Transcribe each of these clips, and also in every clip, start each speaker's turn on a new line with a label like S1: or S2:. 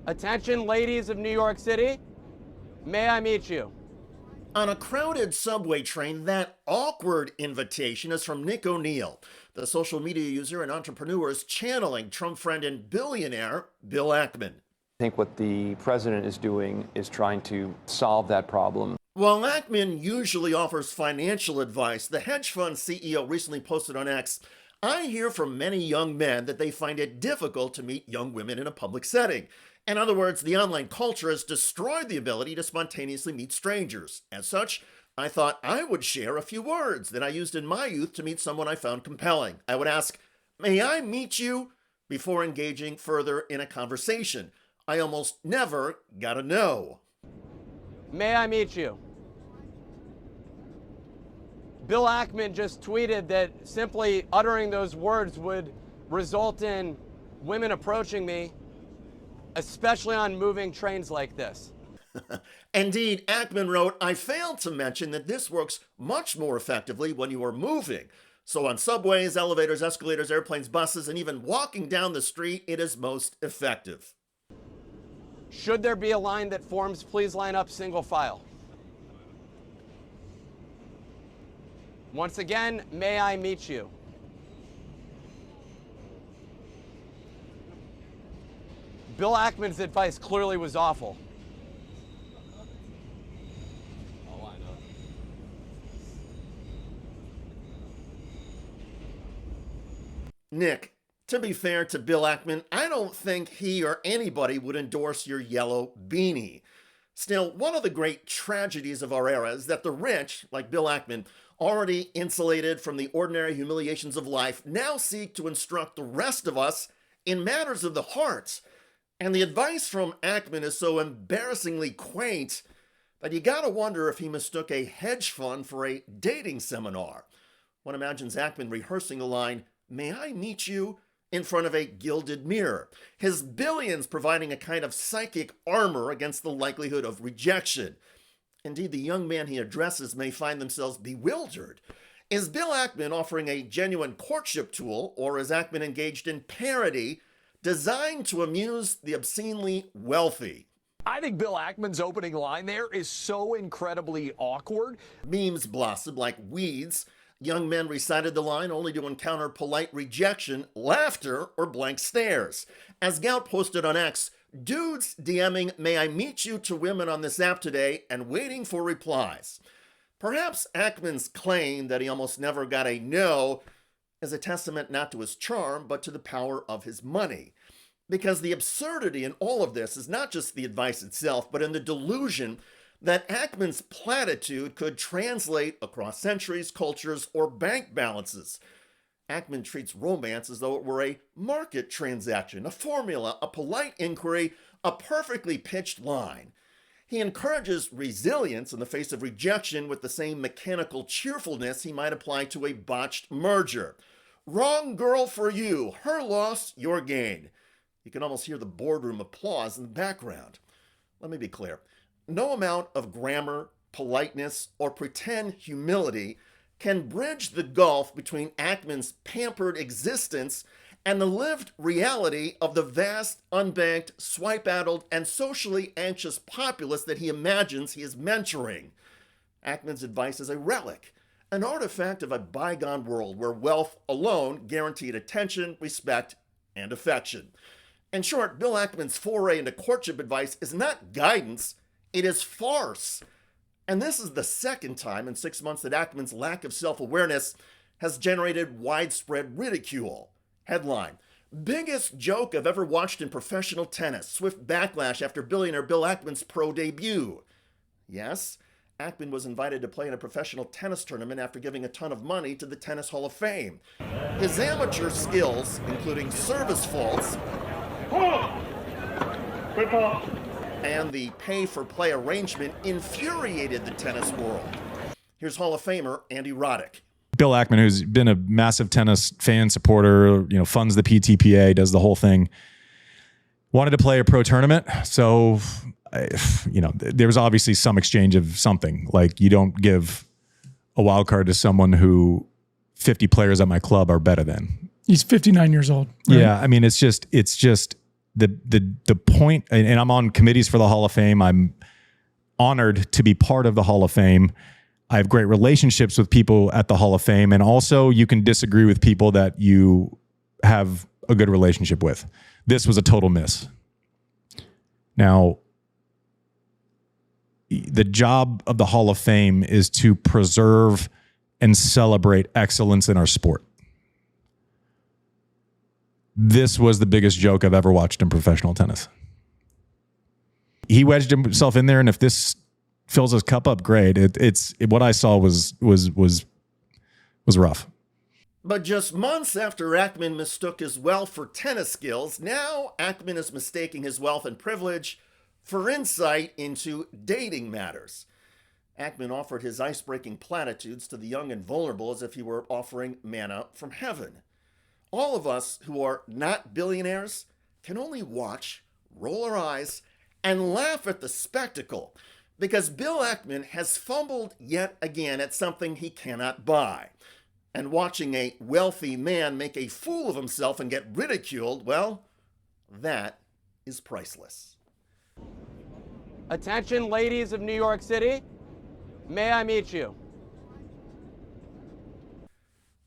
S1: Attention, ladies of New York City. May I meet you?
S2: On a crowded subway train, that awkward invitation is from Nick O'Neill, the social media user and entrepreneur is channeling Trump friend and billionaire Bill Ackman.
S3: I think what the president is doing is trying to solve that problem.
S2: While Ackman usually offers financial advice, the hedge fund CEO recently posted on X, "I hear from many young men that they find it difficult to meet young women in a public setting. In other words, the online culture has destroyed the ability to spontaneously meet strangers. As such, I thought I would share a few words that I used in my youth to meet someone I found compelling. I would ask, 'May I meet you?' before engaging further in a conversation. I almost never got a no."
S1: May I meet you? Bill Ackman just tweeted that simply uttering those words would result in women approaching me, especially on moving trains like this.
S2: Indeed, Ackman wrote, "I failed to mention that this works much more effectively when you are moving. So on subways, elevators, escalators, airplanes, buses, and even walking down the street, it is most effective."
S1: Should there be a line that forms, please line up single file. Once again, may I meet you? Bill Ackman's advice clearly was awful.
S2: Nick, to be fair to Bill Ackman, I don't think he or anybody would endorse your yellow beanie. Still, one of the great tragedies of our era is that the rich, like Bill Ackman, already insulated from the ordinary humiliations of life, now seek to instruct the rest of us in matters of the heart. And the advice from Ackman is so embarrassingly quaint that you gotta wonder if he mistook a hedge fund for a dating seminar. One imagines Ackman rehearsing the line, "May I meet you?" in front of a gilded mirror, his billions providing a kind of psychic armor against the likelihood of rejection. Indeed, the young man he addresses may find themselves bewildered. Is Bill Ackman offering a genuine courtship tool, or is Ackman engaged in parody designed to amuse the obscenely wealthy?
S4: I think Bill Ackman's opening line there is so incredibly awkward.
S2: Memes blossomed like weeds. Young men recited the line only to encounter polite rejection, laughter, or blank stares. As Gout posted on X, dudes DMing "May I meet you" to women on this app today and waiting for replies. Perhaps Ackman's claim that he almost never got a no is a testament not to his charm, but to the power of his money. Because the absurdity in all of this is not just the advice itself, but in the delusion that Ackman's platitude could translate across centuries, cultures, or bank balances. Ackman treats romance as though it were a market transaction, a formula, a polite inquiry, a perfectly pitched line. He encourages resilience in the face of rejection with the same mechanical cheerfulness he might apply to a botched merger. Wrong girl for you, her loss, your gain. You can almost hear the boardroom applause in the background. Let me be clear. No amount of grammar, politeness, or pretend humility can bridge the gulf between Ackman's pampered existence and the lived reality of the vast, unbanked, swipe-addled, and socially anxious populace that he imagines he is mentoring. Ackman's advice is a relic, an artifact of a bygone world where wealth alone guaranteed attention, respect, and affection. In short, Bill Ackman's foray into courtship advice is not guidance, it is farce. And this is the second time in 6 months that Ackman's lack of self-awareness has generated widespread ridicule. Headline: biggest joke I've ever watched in professional tennis. Swift backlash after billionaire Bill Ackman's pro debut. Yes, Ackman was invited to play in a professional tennis tournament after giving a ton of money to the Tennis Hall of Fame. His amateur skills, including service faults, and the pay-for-play arrangement infuriated the tennis world. Here's Hall of Famer Andy Roddick.
S5: Bill Ackman, who's been a massive tennis fan supporter, funds the PTPA, does the whole thing, wanted to play a pro tournament. So, there was obviously some exchange of something. Like, you don't give a wild card to someone who 50 players at my club are better than.
S6: He's 59 years old. Right?
S5: Yeah, I mean, it's just the point, and I'm on committees for the Hall of Fame. I'm honored to be part of the Hall of Fame. I have great relationships with people at the Hall of Fame, and also you can disagree with people that you have a good relationship with. This was a total miss. Now, the job of the Hall of Fame is to preserve and celebrate excellence in our sport. This was the biggest joke I've ever watched in professional tennis. He wedged himself in there, and if this fills his cup up, great. What I saw was rough.
S2: But just months after Ackman mistook his wealth for tennis skills, now Ackman is mistaking his wealth and privilege for insight into dating matters. Ackman offered his ice-breaking platitudes to the young and vulnerable as if he were offering manna from heaven. All of us who are not billionaires can only watch, roll our eyes, and laugh at the spectacle, because Bill Ackman has fumbled yet again at something he cannot buy. And watching a wealthy man make a fool of himself and get ridiculed, well, that is priceless.
S1: Attention, ladies of New York City. May I meet you?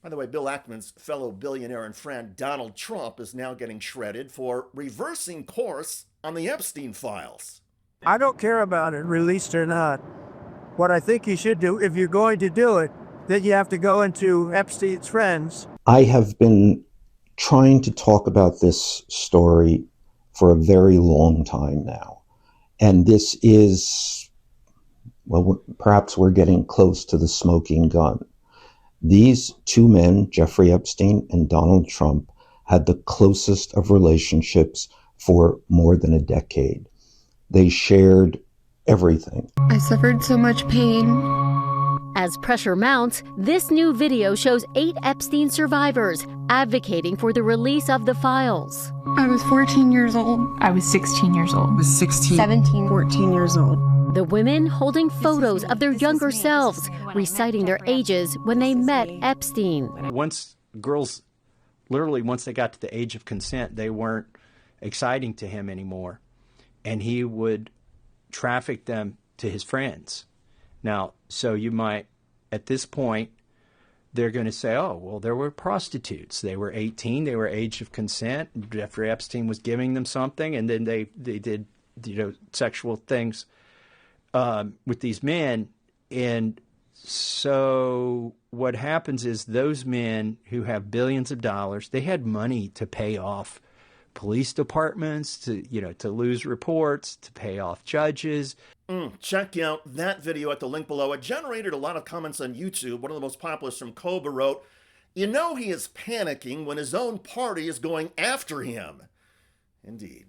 S2: By the way, Bill Ackman's fellow billionaire and friend Donald Trump is now getting shredded for reversing course on the Epstein files.
S6: I don't care about it, released or not. What I think you should do, if you're going to do it, then you have to go into Epstein's friends.
S7: I have been trying to talk about this story for a very long time now. And this is, well, perhaps we're getting close to the smoking gun. These two men, Jeffrey Epstein and Donald Trump, had the closest of relationships for more than a decade. They shared everything.
S8: I suffered so much pain.
S9: As pressure mounts, this new video shows 8 Epstein survivors advocating for the release of the files.
S8: I was 14 years old.
S10: I was 16 years old.
S11: I was 16.
S8: 17.
S11: 14 years old.
S9: The women holding photos of their younger selves, reciting their ages when they met Epstein.
S12: Once girls, literally once they got to the age of consent, they weren't exciting to him anymore. And he would traffic them to his friends. Now, so you might, at this point, they're going to say, oh, well, there were prostitutes. They were 18. They were age of consent. Jeffrey Epstein was giving them something, and then they did, sexual things with these men. And so what happens is those men who have billions of dollars, they had money to pay off police departments, to lose reports, to pay off judges.
S2: Check out that video at the link below. It generated a lot of comments on YouTube. One of the most popular from Koba wrote, "You know he is panicking when his own party is going after him." Indeed.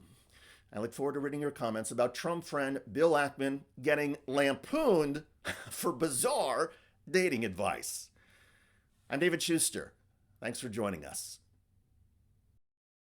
S2: I look forward to reading your comments about Trump friend Bill Ackman getting lampooned for bizarre dating advice. I'm David Shuster. Thanks for joining us.